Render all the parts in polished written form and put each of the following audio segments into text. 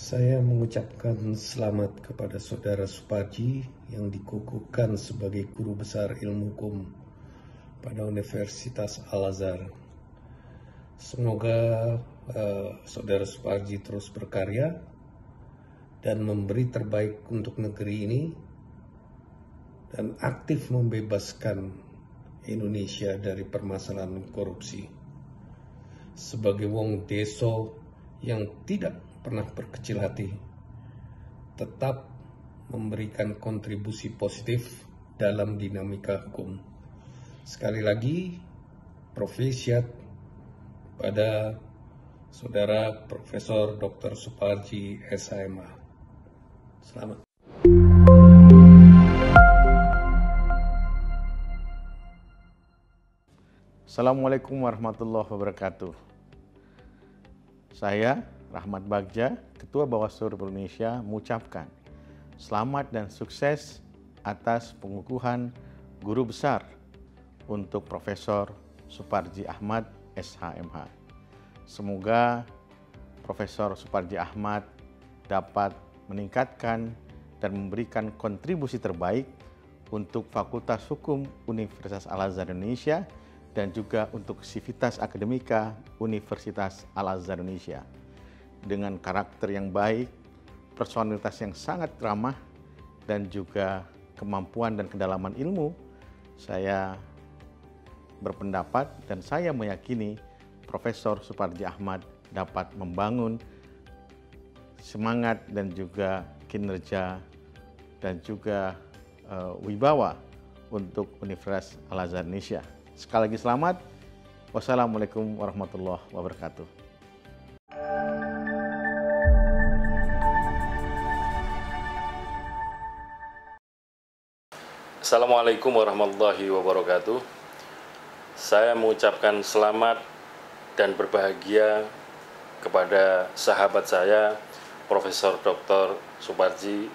Saya mengucapkan selamat kepada Saudara Suparji yang dikukuhkan sebagai Guru Besar Ilmu Hukum pada Universitas Al-Azhar. Semoga Saudara Suparji terus berkarya dan memberi terbaik untuk negeri ini dan aktif membebaskan Indonesia dari permasalahan korupsi. Sebagai wong deso yang tidak pernah berkecil hati, tetap memberikan kontribusi positif dalam dinamika hukum. Sekali lagi, profesiat pada Saudara Profesor Dr. Suparji SHMH. Selamat. Assalamualaikum warahmatullahi wabarakatuh. Saya Rahmat Bagja, Ketua Bawaslu Republik Indonesia, mengucapkan selamat dan sukses atas pengukuhan Guru Besar untuk Profesor Suparji Ahmad SHMH. Semoga Profesor Suparji Ahmad dapat meningkatkan dan memberikan kontribusi terbaik untuk Fakultas Hukum Universitas Al-Azhar Indonesia dan juga untuk Sivitas Akademika Universitas Al-Azhar Indonesia. Dengan karakter yang baik, personalitas yang sangat ramah, dan juga kemampuan dan kedalaman ilmu, saya berpendapat dan saya meyakini Profesor Suparji Ahmad dapat membangun semangat dan juga kinerja dan juga wibawa untuk Universitas Al-Azhar Indonesia. Sekali lagi selamat. Wassalamualaikum warahmatullahi wabarakatuh. Assalamualaikum warahmatullahi wabarakatuh. Saya mengucapkan selamat dan berbahagia kepada sahabat saya, Profesor Dr. Suparji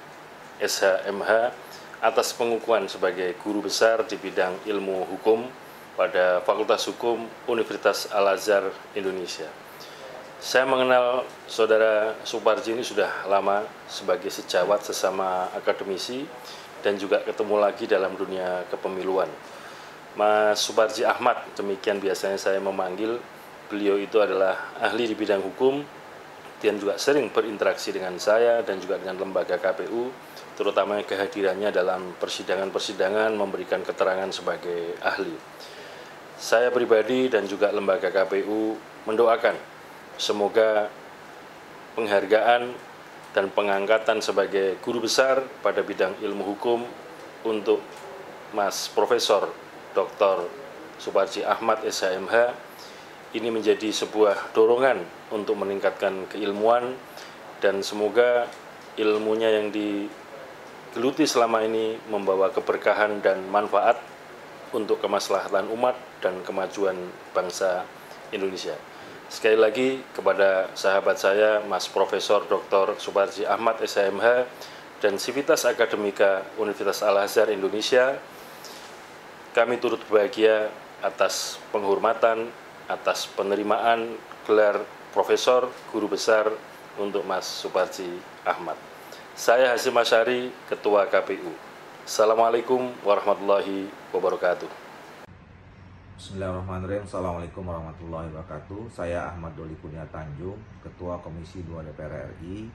SHMH, atas pengukuhan sebagai Guru Besar di bidang ilmu hukum pada Fakultas Hukum Universitas Al-Azhar Indonesia. Saya mengenal Saudara Suparji ini sudah lama sebagai sejawat sesama akademisi dan juga ketemu lagi dalam dunia kepemiluan. Mas Suparji Ahmad, demikian biasanya saya memanggil. Beliau itu adalah ahli di bidang hukum dan juga sering berinteraksi dengan saya dan juga dengan lembaga KPU, terutama kehadirannya dalam persidangan-persidangan memberikan keterangan sebagai ahli. Saya pribadi dan juga lembaga KPU mendoakan semoga penghargaan dan pengangkatan sebagai guru besar pada bidang ilmu hukum untuk Mas Profesor Dr. Suparji Ahmad SHMH ini menjadi sebuah dorongan untuk meningkatkan keilmuan, dan semoga ilmunya yang digeluti selama ini membawa keberkahan dan manfaat untuk kemaslahatan umat dan kemajuan bangsa Indonesia. Sekali lagi kepada sahabat saya, Mas Profesor Dr. Suparji Ahmad SHMH dan Sivitas Akademika Universitas Al-Azhar Indonesia, kami turut berbahagia atas penghormatan, atas penerimaan gelar Profesor Guru Besar untuk Mas Suparji Ahmad. Saya Hasyim Asyari, Ketua KPU. Assalamualaikum warahmatullahi wabarakatuh. Bismillahirrahmanirrahim. Assalamualaikum warahmatullahi wabarakatuh. Saya Ahmad Doli Kurnia Tanjung, Ketua Komisi 2 DPR RI,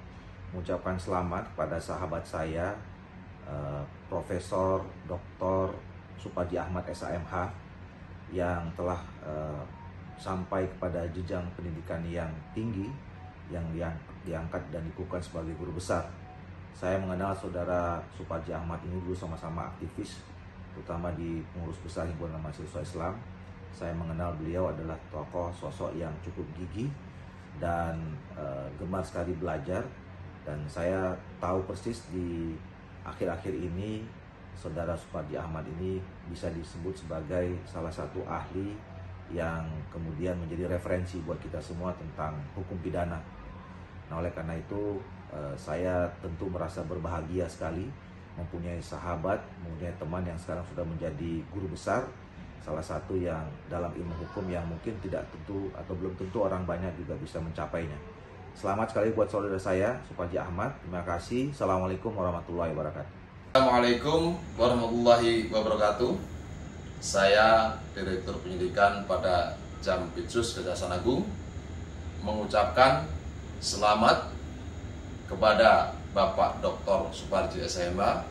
mengucapkan selamat kepada sahabat saya, Profesor Dr. Suparji Ahmad SHMH, yang telah sampai kepada jenjang pendidikan yang tinggi, yang diangkat dan dikukuhkan sebagai guru besar. Saya mengenal Saudara Suparji Ahmad ini dulu sama-sama aktivis, terutama di pengurus besar Himpunan Mahasiswa Islam. Saya mengenal beliau adalah tokoh sosok yang cukup gigih dan gemar sekali belajar, dan saya tahu persis di akhir-akhir ini Saudara Suparji Ahmad ini bisa disebut sebagai salah satu ahli yang kemudian menjadi referensi buat kita semua tentang hukum pidana. Nah, oleh karena itu saya tentu merasa berbahagia sekali mempunyai sahabat, mempunyai teman yang sekarang sudah menjadi guru besar, salah satu yang dalam ilmu hukum yang mungkin tidak tentu atau belum tentu orang banyak juga bisa mencapainya. Selamat sekali buat saudara saya, Suparji Ahmad. Terima kasih. Assalamualaikum warahmatullahi wabarakatuh. Assalamualaikum warahmatullahi wabarakatuh. Saya Direktur Penyidikan pada Jampitsus Kejaksaan Agung mengucapkan selamat kepada Bapak Dr. Suparji SMH,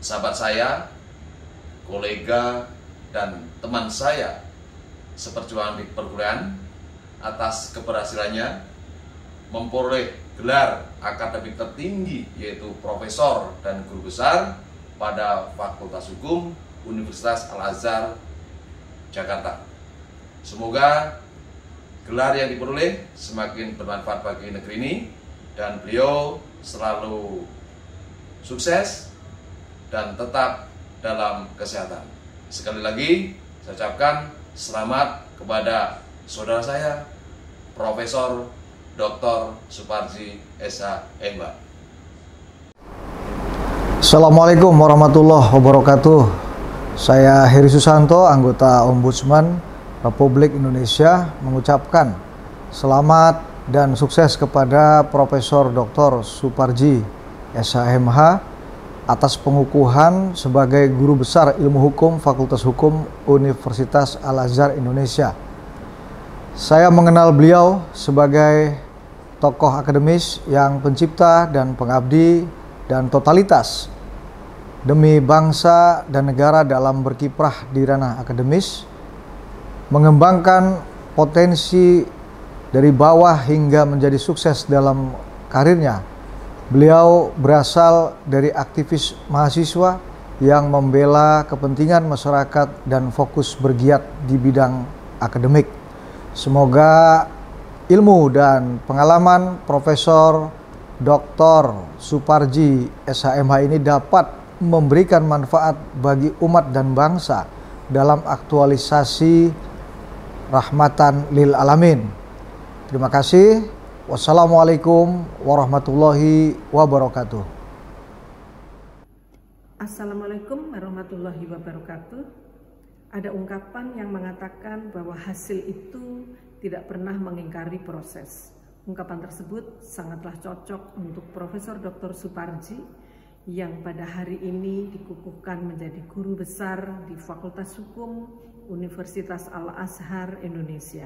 sahabat saya, kolega, dan teman saya seperjuangan di perguruan, atas keberhasilannya memperoleh gelar akademik tertinggi yaitu Profesor dan Guru Besar pada Fakultas Hukum Universitas Al-Azhar, Jakarta. Semoga gelar yang diperoleh semakin bermanfaat bagi negeri ini dan beliau selalu sukses dan tetap dalam kesehatan. Sekali lagi saya ucapkan selamat kepada saudara saya, Profesor Dr. Suparji SMH. Assalamualaikum warahmatullahi wabarakatuh. Saya Heri Susanto, anggota Ombudsman Republik Indonesia, mengucapkan selamat dan sukses kepada Profesor Dr. Suparji SMH atas pengukuhan sebagai Guru Besar Ilmu Hukum Fakultas Hukum Universitas Al-Azhar Indonesia. Saya mengenal beliau sebagai tokoh akademis yang pencipta dan pengabdi dan totalitas demi bangsa dan negara dalam berkiprah di ranah akademis, mengembangkan potensi dari bawah hingga menjadi sukses dalam karirnya. Beliau berasal dari aktivis mahasiswa yang membela kepentingan masyarakat dan fokus bergiat di bidang akademik. Semoga ilmu dan pengalaman Profesor Dr. Suparji SMH ini dapat memberikan manfaat bagi umat dan bangsa dalam aktualisasi rahmatan lil alamin. Terima kasih. Wassalamualaikum warahmatullahi wabarakatuh. Assalamualaikum warahmatullahi wabarakatuh. Ada ungkapan yang mengatakan bahwa hasil itu tidak pernah mengingkari proses. Ungkapan tersebut sangatlah cocok untuk Profesor Dr. Suparji yang pada hari ini dikukuhkan menjadi Guru Besar di Fakultas Hukum Universitas Al-Azhar Indonesia.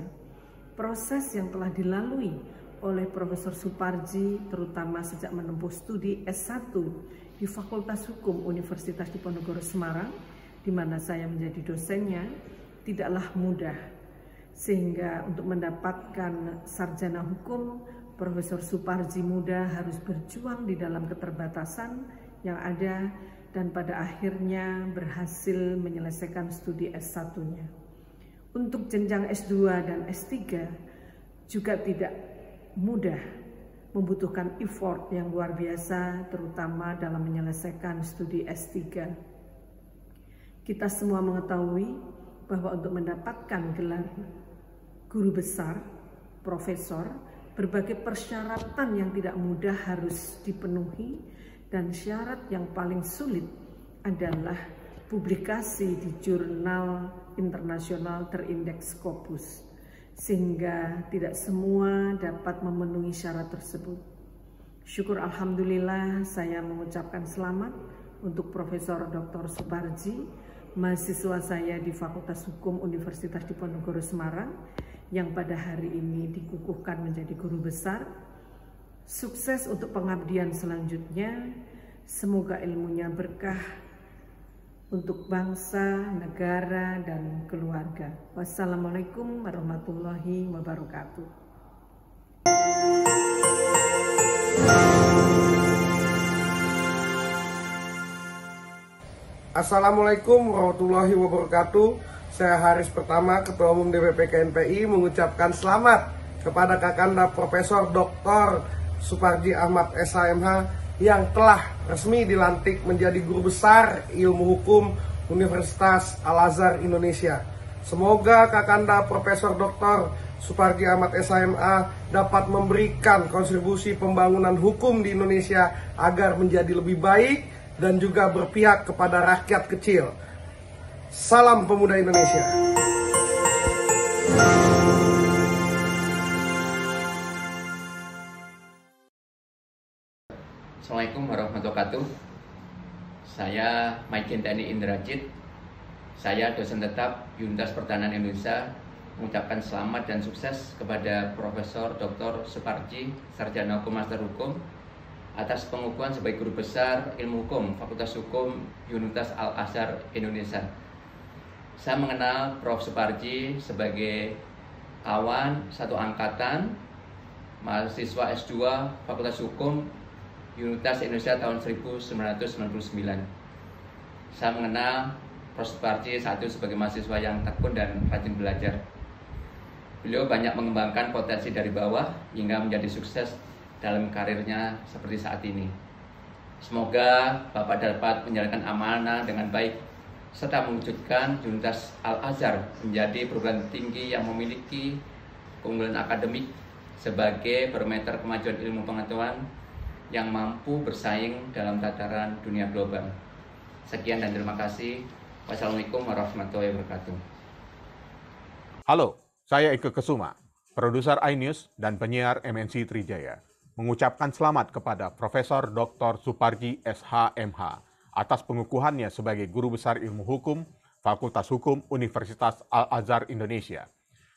Proses yang telah dilalui oleh Profesor Suparji terutama sejak menempuh studi S1 di Fakultas Hukum Universitas Diponegoro Semarang, di mana saya menjadi dosennya, tidaklah mudah. Sehingga untuk mendapatkan sarjana hukum, Profesor Suparji muda harus berjuang di dalam keterbatasan yang ada dan pada akhirnya berhasil menyelesaikan studi S1-nya. Untuk jenjang S2 dan S3 juga tidak mudah, membutuhkan effort yang luar biasa terutama dalam menyelesaikan studi S3. Kita semua mengetahui bahwa untuk mendapatkan gelar guru besar, profesor, berbagai persyaratan yang tidak mudah harus dipenuhi dan syarat yang paling sulit adalah publikasi di jurnal internasional terindeks Scopus, sehingga tidak semua dapat memenuhi syarat tersebut. Syukur alhamdulillah saya mengucapkan selamat untuk Profesor Dr. Suparji, mahasiswa saya di Fakultas Hukum Universitas Diponegoro Semarang yang pada hari ini dikukuhkan menjadi guru besar. Sukses untuk pengabdian selanjutnya, semoga ilmunya berkah untuk bangsa, negara, dan keluarga. Wassalamualaikum warahmatullahi wabarakatuh. Assalamualaikum warahmatullahi wabarakatuh. Saya Haris Pertama, Ketua Umum DPP KNPI, mengucapkan selamat kepada Kakanda Profesor Dr. Suparji Ahmad SMH yang telah resmi dilantik menjadi Guru Besar Ilmu Hukum Universitas Al-Azhar Indonesia. Semoga Kakanda Profesor Dr. Suparji Ahmad SMH dapat memberikan kontribusi pembangunan hukum di Indonesia agar menjadi lebih baik dan juga berpihak kepada rakyat kecil. Salam Pemuda Indonesia. Assalamualaikum warahmatullahi wabarakatuh. Saya Maijen TNI Indrajit. Saya dosen tetap Universitas Pertahanan Indonesia mengucapkan selamat dan sukses kepada Profesor Dr. Suparji, Sarjana Hukum Master Hukum, atas pengukuhan sebagai Guru Besar Ilmu Hukum Fakultas Hukum Universitas Al-Azhar Indonesia. Saya mengenal Prof. Suparji sebagai kawan satu angkatan, mahasiswa S2 Fakultas Hukum Universitas Indonesia tahun 1999. Saya mengenal Prof. Suparji saat itu sebagai mahasiswa yang tekun dan rajin belajar. Beliau banyak mengembangkan potensi dari bawah hingga menjadi sukses dalam karirnya seperti saat ini. Semoga Bapak dapat menjalankan amanah dengan baik serta mewujudkan Universitas Al-Azhar menjadi perguruan tinggi yang memiliki keunggulan akademik sebagai barometer kemajuan ilmu pengetahuan yang mampu bersaing dalam tataran dunia global. Sekian dan terima kasih. Wassalamualaikum warahmatullahi wabarakatuh. Halo, saya Eke Kesuma, produser iNews dan penyiar MNC Trijaya, mengucapkan selamat kepada Profesor Dr. Suparji SH.MH atas pengukuhannya sebagai Guru Besar Ilmu Hukum Fakultas Hukum Universitas Al-Azhar Indonesia.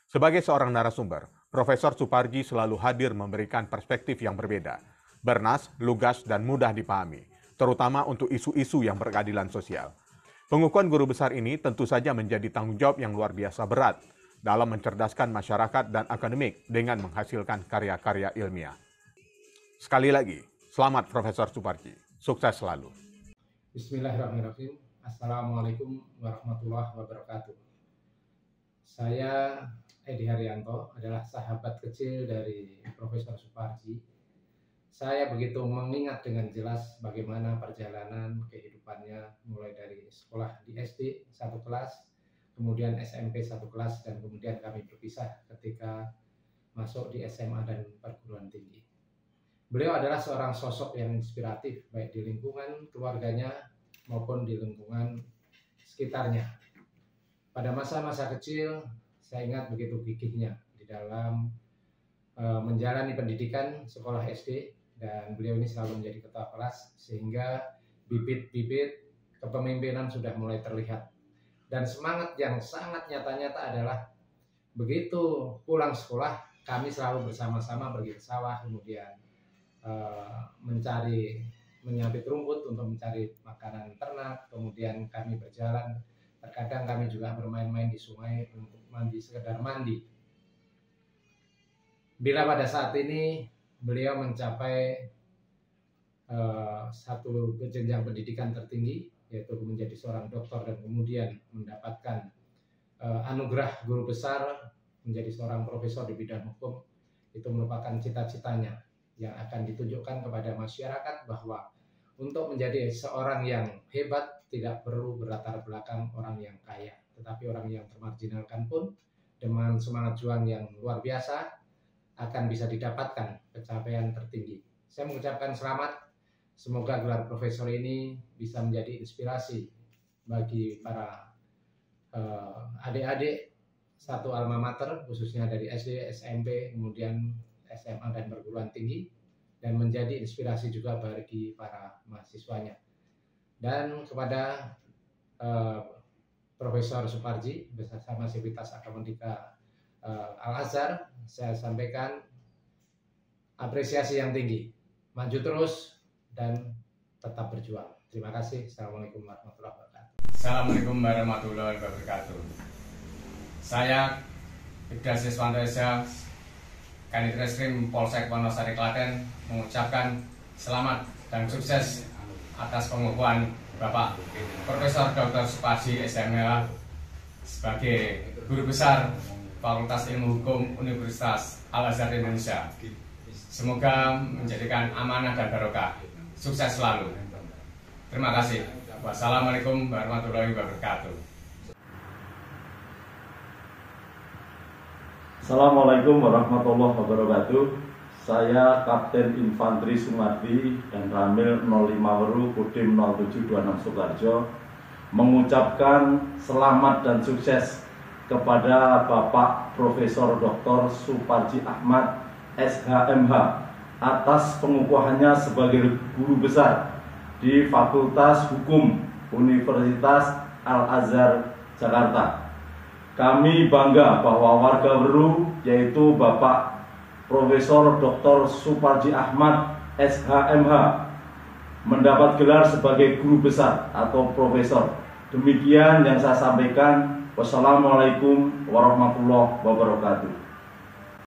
Sebagai seorang narasumber, Profesor Suparji selalu hadir memberikan perspektif yang berbeda, bernas, lugas, dan mudah dipahami, terutama untuk isu-isu yang berkeadilan sosial. Pengukuhan guru besar ini tentu saja menjadi tanggung jawab yang luar biasa berat dalam mencerdaskan masyarakat dan akademik dengan menghasilkan karya-karya ilmiah. Sekali lagi, selamat Profesor Suparji. Sukses selalu. Bismillahirrahmanirrahim. Assalamualaikum warahmatullahi wabarakatuh. Saya Edi Haryanto, adalah sahabat kecil dari Profesor Suparji. Saya begitu mengingat dengan jelas bagaimana perjalanan kehidupannya mulai dari sekolah di SD 1 kelas, kemudian SMP 1 kelas, dan kemudian kami berpisah ketika masuk di SMA dan perguruan tinggi. Beliau adalah seorang sosok yang inspiratif baik di lingkungan keluarganya maupun di lingkungan sekitarnya. Pada masa-masa kecil, saya ingat begitu gigihnya di dalam menjalani pendidikan sekolah SD, dan beliau ini selalu menjadi ketua kelas sehingga bibit-bibit kepemimpinan sudah mulai terlihat. Dan semangat yang sangat nyata-nyata adalah begitu pulang sekolah kami selalu bersama-sama pergi ke sawah, kemudian menyabit rumput untuk mencari makanan ternak, kemudian kami berjalan, terkadang kami juga bermain-main di sungai untuk mandi, sekedar mandi. Bila pada saat ini beliau mencapai satu jenjang pendidikan tertinggi, yaitu menjadi seorang doktor dan kemudian mendapatkan anugerah guru besar menjadi seorang profesor di bidang hukum, itu merupakan cita-citanya yang akan ditunjukkan kepada masyarakat bahwa untuk menjadi seorang yang hebat tidak perlu berlatar belakang orang yang kaya, tetapi orang yang termarginalkan pun dengan semangat juang yang luar biasa akan bisa didapatkan pencapaian tertinggi. Saya mengucapkan selamat, semoga gelar profesor ini bisa menjadi inspirasi bagi para adik-adik satu alma mater, khususnya dari SD, SMP, kemudian SMA dan perguruan tinggi, dan menjadi inspirasi juga bagi para mahasiswanya. Dan kepada Profesor Suparji bersama Sivitas Akademika Al-Azhar, saya sampaikan apresiasi yang tinggi. Maju terus dan tetap berjuang. Terima kasih. Assalamualaikum warahmatullahi wabarakatuh. Assalamualaikum warahmatullahi wabarakatuh. Saya Ibda Siswanto Esa, Kanit Reskrim Polsek Wonosari Klaten, mengucapkan selamat dan sukses atas pengukuhan Bapak Profesor Dr. Suparji SH.MH sebagai Guru Besar Fakultas Ilmu Hukum Universitas Al-Azhar Indonesia. Semoga menjadikan amanah dan barokah. Sukses selalu. Terima kasih. Wassalamualaikum warahmatullahi wabarakatuh. Assalamualaikum warahmatullahi wabarakatuh. Saya Kapten Infanteri Sumardi dan Ramil 05 Weru Kodim 0726 Sukarjo mengucapkan selamat dan sukses kepada Bapak Profesor Dr. Suparji Ahmad SH.MH atas pengukuhannya sebagai guru besar di Fakultas Hukum Universitas Al-Azhar, Jakarta. Kami bangga bahwa warga Weru, yaitu Bapak Profesor Dr. Suparji Ahmad SHMH, mendapat gelar sebagai guru besar atau profesor. Demikian yang saya sampaikan. Wassalamualaikum warahmatullahi wabarakatuh.